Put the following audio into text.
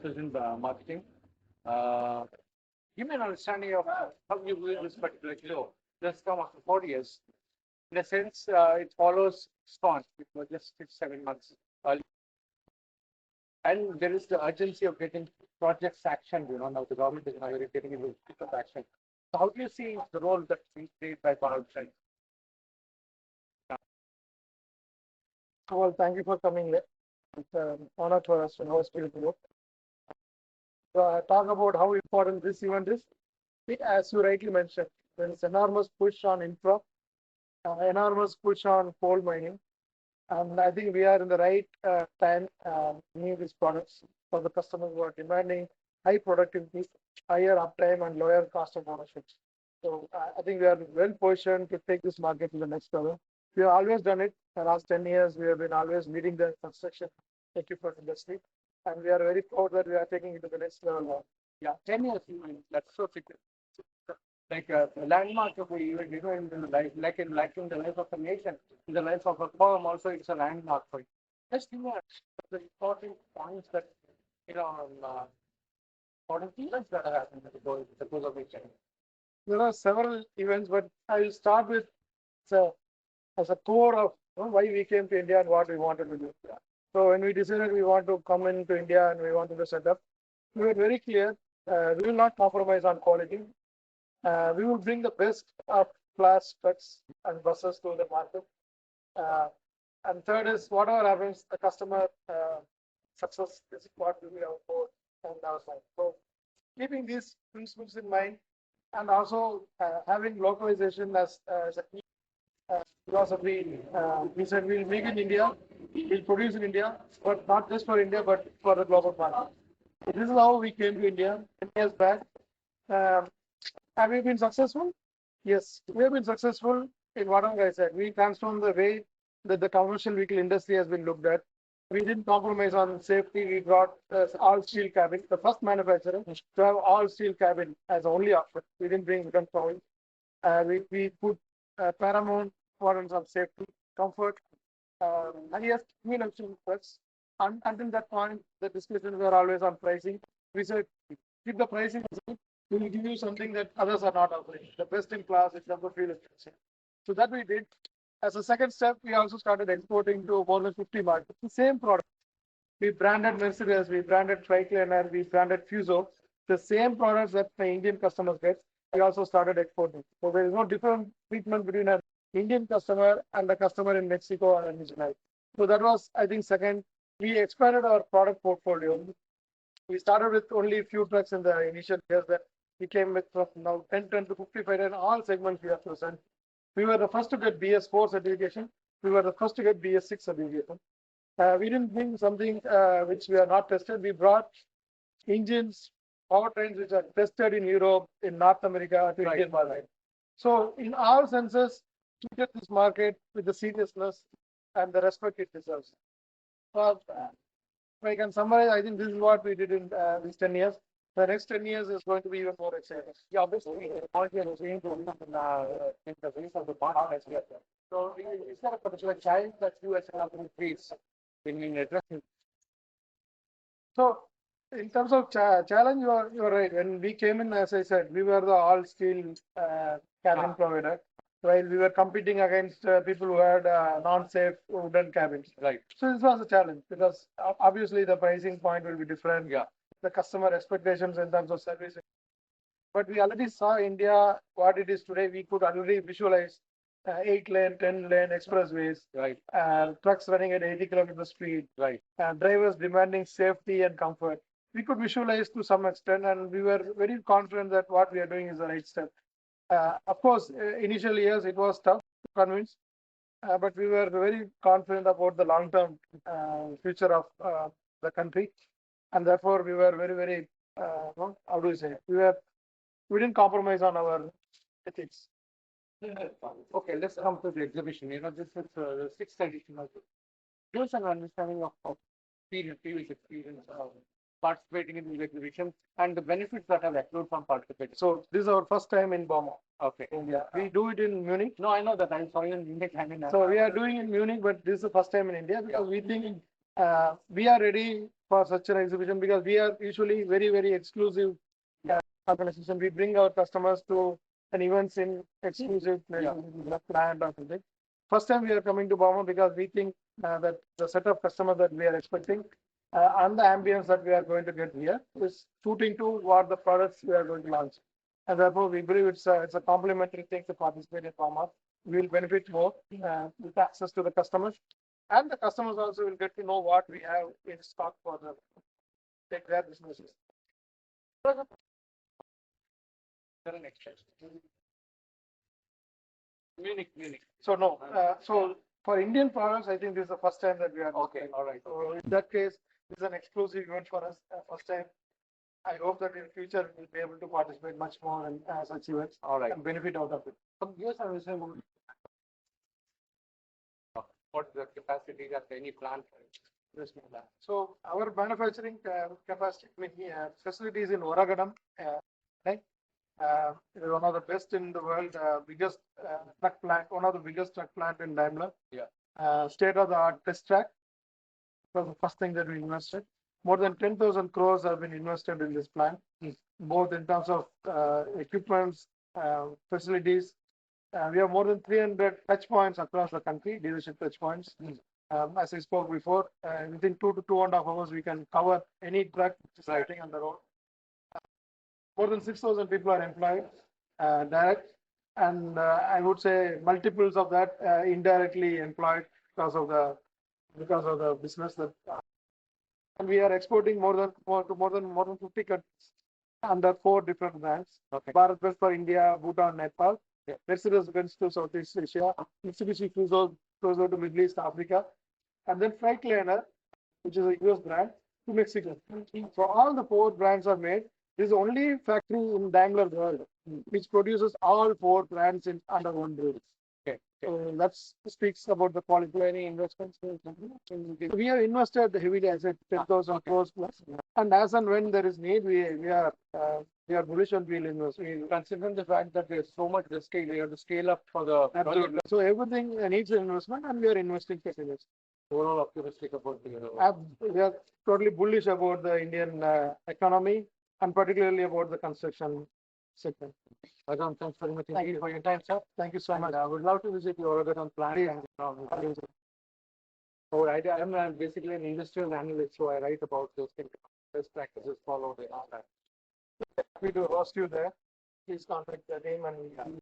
President Marketing. Uh, Give me an understanding of how you view this particular show. Just come after 4 years. In a sense, it follows Sponge, which was just 6, 7 months early. And there is the urgency of getting projects action. Now the government is now really getting into of action. So how do you see the role that's being played by Bharat Benz? Well, thank you for coming here. It's an honor for us to host you today. So, talk about how important this event is. As you rightly mentioned, there is enormous push on infra, enormous push on coal mining, and I think we are in the right time need these products for the customers who are demanding high productivity, higher uptime, and lower cost of ownership. So I think we are well positioned to take this market to the next level. We have always done it. The last 10 years, we have been always leading the construction equipment industry, and we are very proud that we are taking it to the next level. Yeah, 10 years, that's so significant. Like a landmark of a event, in the life, like in the life of a nation, in the life of a firm, also it's a landmark for you. Just think of the important points that, important events that have happened at the course of each. There are several events, but I will start with as a core of why we came to India and what we wanted to do. So when we decided we want to come into India and we wanted to set up, we were very clear. We will not compromise on quality. We will bring the best of class trucks and buses to the market. And third is whatever happens, the customer success is what we will have for and our side. So keeping these principles in mind, and also having localization as a key philosophy, we said we'll make in India, we'll produce in India, but not just for India, but for the global market. So this is how we came to India 10 years back. Have we been successful? Yes, we have been successful in whatever I said. We transformed the way that the commercial vehicle industry has been looked at. We didn't compromise on safety. We brought all steel cabin, the first manufacturer to have all steel cabin as only option. We didn't bring control. We put paramount importance of safety, comfort, highest fuel efficient trucks. Until that point, the discussions were always on pricing. We said, keep the pricing, we will give you something that others are not offering, the best in class in terms of fuel efficiency. So that we did. As a second step, we also started exporting to more than 50 markets. The same product. We branded Mercedes, we branded Tricliner, we branded Fuso. The same products that the Indian customers get, we also started exporting. So there is no different treatment between an Indian customer and the customer in Mexico or in Israel. So that was, I think, second. We expanded our product portfolio. We started with only a few trucks in the initial years. That we came with from now 10 to 55 and all segments we have present. We were the first to get BS4 certification. We were the first to get BS6 certification. We didn't bring something which we are not tested. We brought engines, powertrains which are tested in Europe, in North America, to Indian market. So in all senses, treated this market with the seriousness and the respect it deserves. If I can summarize, I think this is what we did in these 10 years. The next 10 years is going to be even more exciting. Yeah, obviously, technology is changed in the ways of the market as well. So, is there a particular challenge that you as a company face in addressing? So, in terms of challenge, you are right. When we came in, as I said, we were the all steel cabin provider, while we were competing against people who had non-safe wooden cabins. Right. So this was a challenge because obviously the pricing point will be different. Yeah. The customer expectations in terms of service. But we already saw India what it is today. We could already visualize 8-lane, 10-lane expressways, right? Trucks running at 80 kilometers speed, right? Drivers demanding safety and comfort. We could visualize to some extent, and we were very confident that what we are doing is the right step. Of course, initial years it was tough to convince, but we were very confident about the long-term future of the country. And therefore, we were very, very, how do you say? We didn't compromise on our ethics. Okay, let's come to the exhibition. This is the 6th edition of it. Give us an understanding of previous experience of participating in the exhibition and the benefits that have accrued from participating. So this is our first time in bauma. Okay. India. We do it in Munich. No, I know that. I saw you in Munich. So we are doing in Munich, but this is the first time in India because we think we are ready for such an exhibition because we are usually very exclusive organization. We bring our customers to an events in exclusive plant or something. First time we are coming to bauma because we think that the set of customers that we are expecting and the ambience that we are going to get here is suiting to what the products we are going to launch. And therefore, we believe it's a complementary thing to participate in bauma. We will benefit more with access to the customers, and the customers also will get to know what we have in stock for them. Take their businesses. Munich. So no, so for Indian products, I think this is the first time that we are. Okay, all right. So in that case, this is an exclusive event for us. First time. I hope that in future we'll be able to participate much more in such events. All right. And benefit out of it. Yes, I will say what is the capacity of any plant? So our manufacturing capacity, facilities in Oragadam, right? It is one of the best in the world, biggest truck plant, one of the biggest truck plant in Daimler. Yeah. State of the art test track. That was the first thing that we invested. More than 10,000 crores have been invested in this plant, both in terms of equipments, facilities. We have more than 300 touch points across the country, dealership touch points. As I spoke before, within 2 to 2.5 hours, we can cover any truck which is riding on the road. More than 6,000 people are employed, direct, and I would say multiples of that indirectly employed because of the business that. And we are exporting more than 50 countries under 4 different brands. Okay. Bharat Benz for India, Bhutan, Nepal. Yeah. Mercedes Benz to Southeast Asia. Mitsubishi Cruiser to Middle East, Africa, and then Freightliner, which is a US brand, to Mexico. So all the 4 brands are made. This is the only factory in Daimler world which produces all 4 brands under one roof. Okay. So that speaks about the quality of any investments. We have invested heavily, I said 10,000 crores plus, and as and when there is need, we are bullish and we'll invest. Considering the fact that there's so much risk, we have to scale up for the. Absolutely. So everything needs an investment, and we are investing for it. Overall optimistic about the. We are totally bullish about the Indian economy, and particularly about the construction sector. Rajaram, thanks very much indeed for your time, sir. Thank you so much. I would love to visit your Oragadam plant. I'm basically an industrial analyst, so I write about those things, best practices followed and all that. Happy to host you there. Please contact the team and